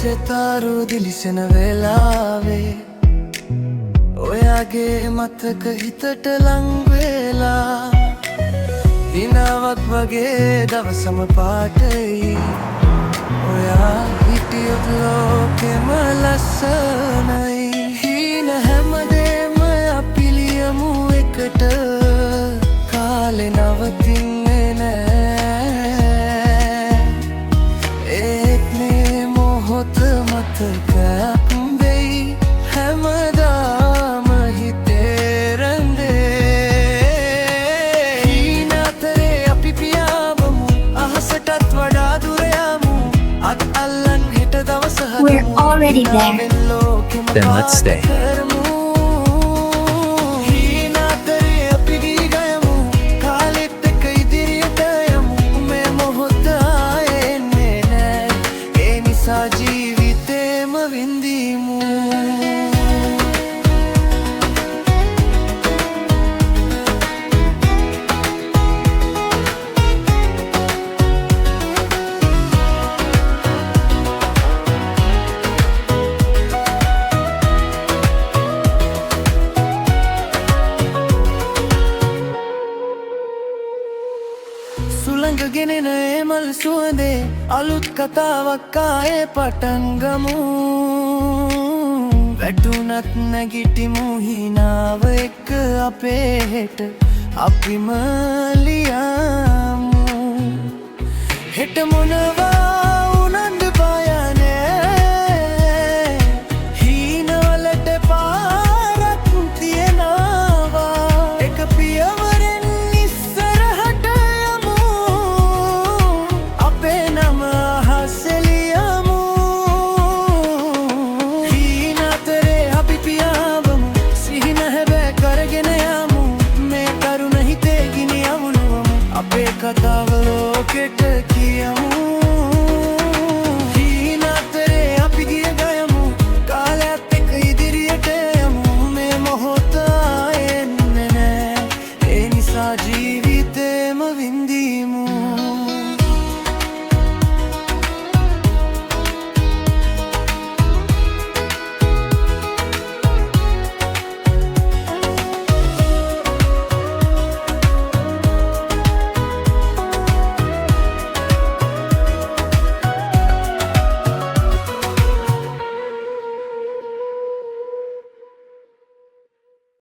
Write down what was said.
සෙතාරු දිලිසෙන වෙලාවේ ඔයාගේ මතක හිතට ලං වෙලා දිනවත් වගේ දවසම පාටයි ඔයා හිටියොත් ලෝකෙම ලස්සනයි හීන හැමදේම අපි ලියමු එකට කාලේ නවතින්නේ නෑ ඒත් මේ මොහොත මතක වෙයි හැමදාම හිතේ රැඳේ හීන අතරේ අපි පියාඹමු අහසටත් වඩා දුර යමු අත් අල්ලන් හෙට දවස We're already there. Then let's stay. ජීවිතේම විඳීමු සුළඟ ගෙනෙන එමල් සුවඳේ අලුත් කතාවක් ආයේ පටන් ගමු වැටුණත් නැගිටිමු හිනාව එක්ක අපේ හෙට අපිම ලියමු හෙට මොනවා උනන්ද බය නෑ හීනවලට පාරක් තියනවා එක පියවරෙන් ඉස්සරහට යමු අපේ නම අහසේ ලියමු හීන අතරේ අපි පියාඹමු සිහින හැබෑ කරගෙන යමු මේ කරුණ හිතේ ගිනි අවුලුවමු අපේ කතාව ලෝකෙට කියමු